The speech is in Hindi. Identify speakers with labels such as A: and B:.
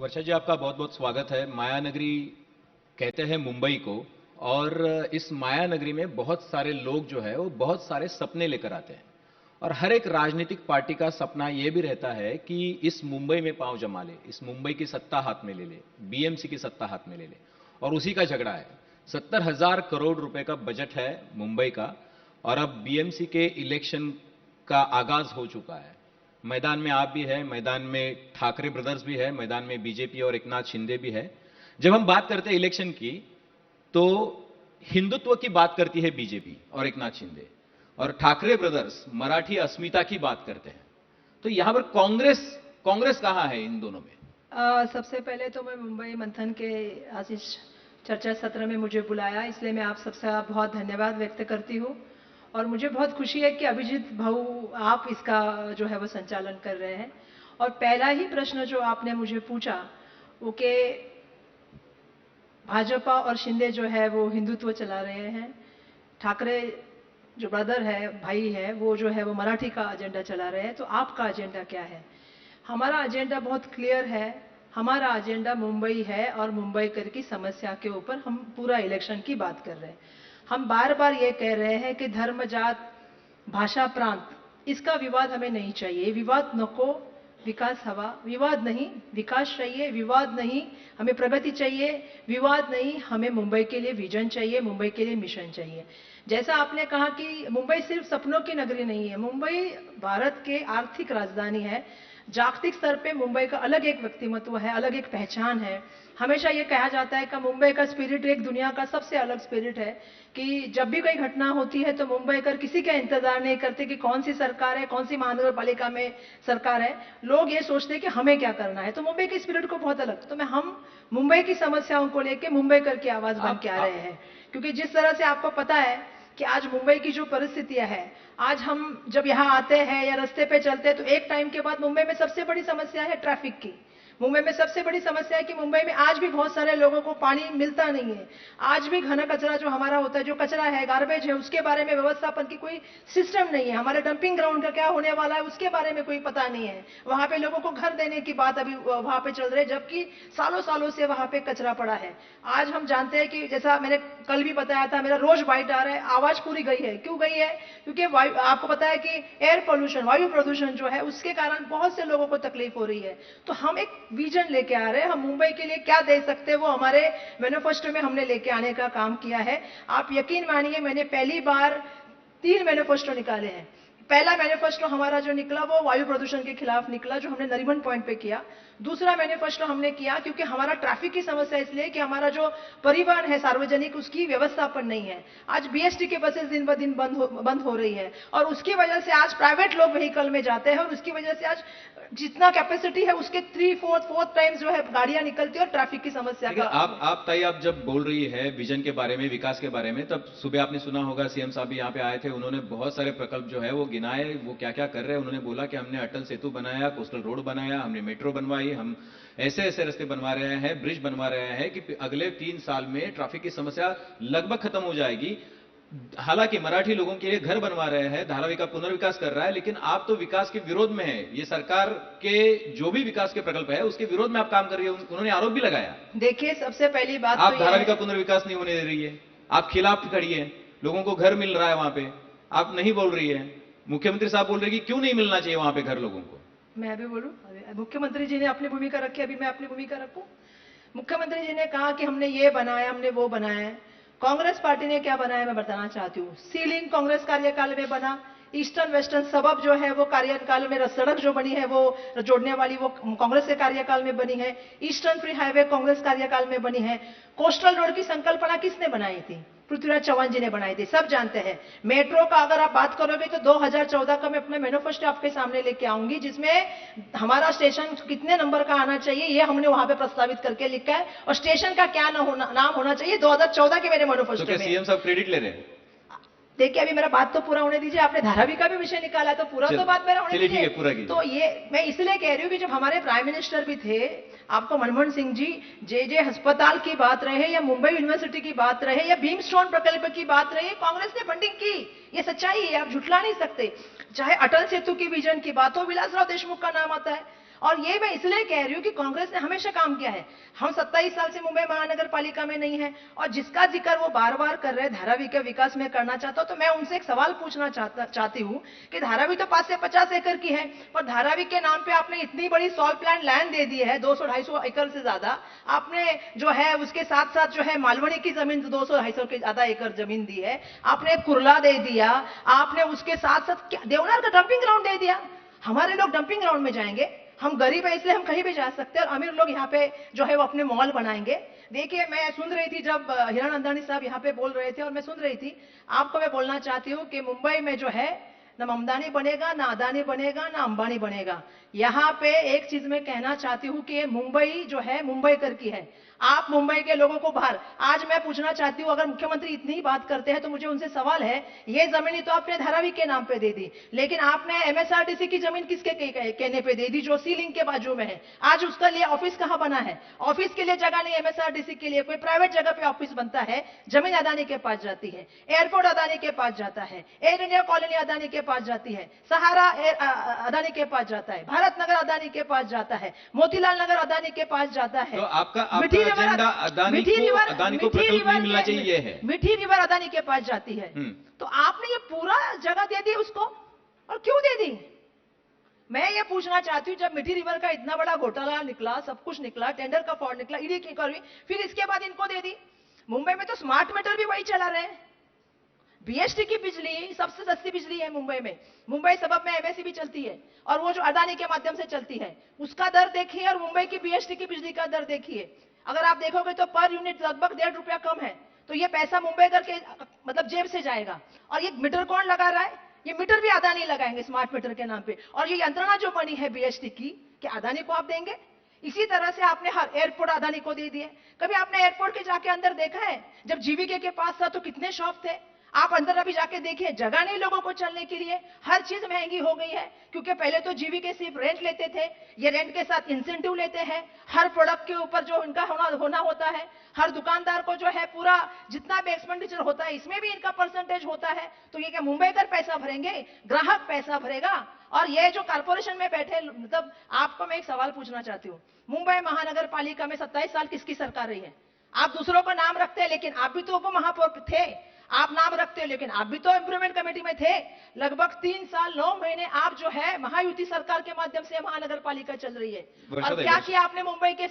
A: वर्षा जी, आपका बहुत बहुत स्वागत है। माया नगरी कहते हैं मुंबई को, और इस माया नगरी में बहुत सारे लोग जो है वो बहुत सारे सपने लेकर आते हैं, और हर एक राजनीतिक पार्टी का सपना यह भी रहता है कि इस मुंबई में पांव जमा ले, इस मुंबई की सत्ता हाथ में ले ले, बीएमसी की सत्ता हाथ में ले ले। और उसी का झगड़ा है। 70,000 करोड़ रुपए का बजट है मुंबई का, और अब बीएमसी के इलेक्शन का आगाज हो चुका है। मैदान में आप भी है, मैदान में ठाकरे ब्रदर्स भी है, मैदान में बीजेपी और एकनाथ शिंदे भी है। जब हम बात करते हैं इलेक्शन की, तो हिंदुत्व की बात करती है बीजेपी और एकनाथ शिंदे, और ठाकरे ब्रदर्स मराठी अस्मिता की बात करते हैं। तो यहां पर कांग्रेस कांग्रेस कहां है इन दोनों में?
B: सबसे पहले तो मैं मुंबई मंथन के आज इस चर्चा सत्र में मुझे बुलाया, इसलिए मैं आप सबसे बहुत धन्यवाद व्यक्त करती हूँ। और मुझे बहुत खुशी है कि अभिजीत भाऊ आप इसका जो है वो संचालन कर रहे हैं। और पहला ही प्रश्न जो आपने मुझे पूछा वो कि भाजपा और शिंदे जो है वो हिंदुत्व चला रहे हैं, ठाकरे जो ब्रदर है, भाई है, वो जो है वो मराठी का एजेंडा चला रहे हैं। तो आपका एजेंडा क्या है? हमारा एजेंडा बहुत क्लियर है। हमारा एजेंडा मुंबई है, और मुंबई कर की समस्या के ऊपर हम पूरा इलेक्शन की बात कर रहे हैं। हम बार बार ये कह रहे हैं कि धर्म, जात, भाषा, प्रांत, इसका विवाद हमें नहीं चाहिए। विवाद नको, विकास हवा। विवाद नहीं, विकास चाहिए। विवाद नहीं, हमें प्रगति चाहिए। विवाद नहीं, हमें मुंबई के लिए विजन चाहिए, मुंबई के लिए मिशन चाहिए। जैसा आपने कहा कि मुंबई सिर्फ सपनों की नगरी नहीं है, मुंबई भारत के आर्थिक राजधानी है। जागतिक स्तर पे मुंबई का अलग एक व्यक्तिमत्व है, अलग एक पहचान है। हमेशा ये कहा जाता है कि मुंबई का स्पिरिट एक दुनिया का सबसे अलग स्पिरिट है, कि जब भी कोई घटना होती है तो मुंबई कर किसी का इंतजार नहीं करते कि कौन सी सरकार है, कौन सी महानगर में सरकार है। लोग ये सोचते हैं कि हमें क्या करना है। तो मुंबई के स्पिरिट को बहुत अलग। तो हम मुंबई की समस्याओं को लेकर मुंबई कर की आवाज बन के आ रहे हैं, क्योंकि जिस तरह से आपको पता है कि आज मुंबई की जो परिस्थितियां हैं, आज हम जब यहाँ आते हैं या रास्ते पे चलते हैं तो एक टाइम के बाद मुंबई में सबसे बड़ी समस्या है ट्रैफिक की। मुंबई में सबसे बड़ी समस्या है कि मुंबई में आज भी बहुत सारे लोगों को पानी मिलता नहीं है। आज भी घना कचरा जो हमारा होता है, जो कचरा है, गार्बेज है, उसके बारे में व्यवस्थापन की कोई सिस्टम नहीं है। हमारे डंपिंग ग्राउंड का क्या होने वाला है उसके बारे में कोई पता नहीं है। वहां पे लोगों को घर देने की बात अभी वहां पे चल रही है, जबकि सालों सालों से वहां पे कचरा पड़ा है। आज हम जानते हैं कि जैसा मैंने कल भी बताया था, मेरा रोज बाइट आ रहा है, आवाज पूरी गई है। क्यों गई है? क्योंकि आपको पता है कि एयर पोल्यूशन, वायु प्रदूषण जो है, उसके कारण बहुत से लोगों को तकलीफ हो रही है। तो हम एक विजन लेके आ रहे हैं, हम मुंबई के लिए क्या दे सकते हैं वो हमारे मैनिफेस्टो में हमने लेके आने का काम किया है। आप यकीन मानिए, मैंने पहली बार 3 मैनिफेस्टो निकाले हैं। पहला मैनिफेस्टो हमारा जो निकला वो वायु प्रदूषण के खिलाफ निकला, जो हमने नरीमन पॉइंट पे किया। दूसरा मैनिफेस्टो हमने किया क्योंकि हमारा ट्रैफिक की समस्या इसलिए कि हमारा जो परिवहन है सार्वजनिक, उसकी व्यवस्थापन नहीं है। आज बीएसटी के बसेस दिन ब दिन बंद हो रही है, और उसकी वजह से आज प्राइवेट लोग व्हीकल में जाते हैं, और उसकी वजह से आज जितना कैपेसिटी है उसके 3/4 टाइम्स जो है गाड़ियां निकलती है, और ट्रैफिक की समस्या का
A: आप ताई, आप जब बोल रही है विजन के बारे में, विकास के बारे में, तब सुबह आपने सुना होगा सीएम साहब भी यहाँ पे आए थे, उन्होंने बहुत सारे प्रकल्प जो है वो गिनाए, वो क्या क्या कर रहे हैं। उन्होंने बोला कि हमने अटल सेतु बनाया, कोस्टल रोड बनाया, हमने मेट्रो बनवाई, हम ऐसे ऐसे रास्ते बनवा रहे हैं, ब्रिज बनवा रहे हैं कि अगले 3 साल में ट्रैफिक की समस्या लगभग खत्म हो जाएगी। हालांकि मराठी लोगों के लिए घर बनवा रहे हैं, धारावी का पुनर्विकास कर रहा है, लेकिन आप तो विकास के विरोध में है। ये सरकार के जो भी विकास के प्रकल्प है उसके विरोध में आप काम कर रही है। उन्होंने आरोप भी लगाया।
B: देखिए, सबसे पहली बात
A: आप
B: तो
A: धारावी का पुनर्विकास नहीं होने दे रही है, आप खिलाफ खड़ी है। लोगों को घर मिल रहा है वहां पे, आप नहीं बोल रही है। मुख्यमंत्री साहब बोल रहे कि क्यों नहीं मिलना चाहिए वहां पे घर लोगों को।
B: मैं अभी बोलूं? मुख्यमंत्री जी ने अपनी भूमिका रखी, अभी मैं अपनी भूमिका रखूं। मुख्यमंत्री जी ने कहा कि हमने ये बनाया, हमने वो बनाया है। कांग्रेस पार्टी ने क्या बनाया मैं बताना चाहती हूँ। सीलिंग कांग्रेस कार्यकाल में बना, ईस्टर्न वेस्टर्न सबअब जो है वो कार्यकाल में, सड़क जो बनी है वो जोड़ने वाली, वो कांग्रेस के कार्यकाल में बनी है। ईस्टर्न फ्री हाईवे कांग्रेस कार्यकाल में बनी है। कोस्टल रोड की संकल्पना किसने बनाई थी? पृथ्वीराज चौहान जी ने बनाई थी, सब जानते हैं। मेट्रो का अगर आप बात करोगे तो 2014 का मैं अपना मैनिफेस्टो आपके सामने लेके आऊंगी, जिसमें हमारा स्टेशन कितने नंबर का आना चाहिए ये हमने वहां पे प्रस्तावित करके लिखा है, और स्टेशन का क्या नाम होना चाहिए 2014 के मेरे मैनिफेस्टो में।
A: सीएम साहब क्रेडिट ले रहे हैं?
B: देखिए, अभी मेरा बात तो पूरा होने दीजिए। आपने धारावी का भी विषय निकाला, तो पूरा तो बात मेरा होने दीजिए।
A: ठीक है, पूरा कीजिए।
B: तो ये मैं इसलिए कह रही हूँ कि जब हमारे प्राइम मिनिस्टर भी थे, आपको मनमोहन सिंह जी, जे अस्पताल की बात रहे, या मुंबई यूनिवर्सिटी की बात रहे, या भीमस्टोन प्रकल्प की बात रहे, कांग्रेस ने फंडिंग की। ये सच्चाई है, आप झुठला नहीं सकते। चाहे अटल सेतु की विजन की बात हो, विलासराव देशमुख का नाम आता है। और ये मैं इसलिए कह रही हूं कि कांग्रेस ने हमेशा काम किया है। हम 27 साल से मुंबई महानगर पालिका में नहीं है, और जिसका जिक्र वो बार बार कर रहे हैं धारावी के विकास में करना चाहता हूं, तो मैं उनसे एक सवाल पूछना चाहती हूं कि धारावी तो 5 से 50 एकड़ की है, पर धारावी के नाम पे आपने इतनी बड़ी सॉल्ट प्लांट लैंड दे दी है, 200-250 एकड़ से ज्यादा। आपने जो है उसके साथ साथ जो है मालवनी की जमीन 200-250 के ज्यादा एकड़ जमीन दी है, आपने कुर्ला दे दिया, आपने उसके साथ साथ देवनार का डंपिंग ग्राउंड दे दिया। हमारे लोग डंपिंग ग्राउंड में जाएंगे, हम गरीब है इसलिए हम कहीं भी जा सकते हैं, और अमीर लोग यहाँ पे जो है वो अपने मॉल बनाएंगे। देखिए, मैं सुन रही थी जब हिरण अंदानी साहब यहाँ पे बोल रहे थे, और मैं सुन रही थी, आपको मैं बोलना चाहती हूँ कि मुंबई में जो है ना अमदानी बनेगा, ना अदानी बनेगा, ना अंबानी बनेगा। यहाँ पे एक चीज मैं कहना चाहती हूँ कि मुंबई जो है मुंबई कर की है, आप मुंबई के लोगों को बाहर। आज मैं पूछना चाहती हूँ, अगर मुख्यमंत्री इतनी ही बात करते हैं तो मुझे उनसे सवाल है, ये जमीन तो आपने धारावी के नाम पे दे दी, लेकिन आपने एमएसआरटीसी की जमीन किसके कहने पे दे दी, जो सी लिंक के बाजू में है। आज उसका लिए ऑफिस कहां बना है? ऑफिस के लिए जगह नहीं, एमएसआरटीसी के लिए कोई प्राइवेट जगह पे ऑफिस बनता है, जमीन अदानी के पास जाती है, एयरपोर्ट अदानी के पास जाता है, एयर इंडिया कॉलोनी अदानी के पास जाती है, सहारा अदानी के पास जाता है, भारत नगर अदानी के पास जाता है, मोतीलाल नगर अदानी के पास जाता है।
A: तो आपका एजेंडा अदानी को प्रकल्प नहीं मिलना चाहिए, ये है।
B: मीठी रिवर अदानी के पास जाती है, तो आपने ये पूरा जगह दे दी उसको, और क्यों दे दी? मैं ये पूछना चाहती हूँ, जब मिठी रिवर का इतना बड़ा घोटाला निकला, सब कुछ निकला, टेंडर का फ्रॉड निकला, ईडी की इंक्वायरी, फिर इसके बाद इनको दे दी। मुंबई में तो स्मार्ट मीटर भी वही चला रहे हैं। बीएसटी की बिजली सबसे सस्ती बिजली है मुंबई में, मुंबई सबब में एमएसई भी चलती है, और वो जो अदानी के माध्यम से चलती है, उसका दर देखिए, और मुंबई की बीएसटी की बिजली का दर देखिए। अगर आप देखोगे तो पर यूनिट लगभग 1.5 रुपया कम है। तो ये पैसा मुंबई करके मतलब जेब से जाएगा। और ये मीटर कौन लगा रहा है? ये मीटर भी अदानी लगाएंगे स्मार्ट मीटर के नाम पे। और ये यंत्रणा जो बनी है बीएसटी की, कि अदानी को आप देंगे। इसी तरह से आपने हर एयरपोर्ट अदानी को दे दिए। कभी आपने एयरपोर्ट के जाके अंदर देखा है? जब जीवीके के पास था तो कितने शॉप थे। आप अंदर अभी जाके देखिए, जगह नहीं लोगों को चलने के लिए, हर चीज महंगी हो गई है। क्योंकि पहले तो जीवीके सिर्फ रेंट लेते थे, ये रेंट के साथ इंसेंटिव लेते हैं, हर प्रोडक्ट के ऊपर जो इनका होना होता है, हर दुकानदार को जो है पूरा जितना भी एक्सपेंडिचर होता है इसमें भी इनका परसेंटेज होता है। तो ये क्या मुंबई कर पैसा भरेंगे? ग्राहक पैसा भरेगा। और ये जो कारपोरेशन में बैठे, मतलब आपको मैं एक सवाल पूछना चाहती हूँ, मुंबई महानगर पालिका में 27 साल किसकी सरकार रही है? आप दूसरों को नाम रखते हैं, लेकिन आप भी तो उप महापौर थे। आप नाम रखते हो, लेकिन आप भी तो इंप्रूवमेंट कमेटी में थे। लगभग 3 साल 9 महीने आप जो है महायुति सरकार के माध्यम से महानगर पालिका चल रही है। और क्या किया आपने मुंबई के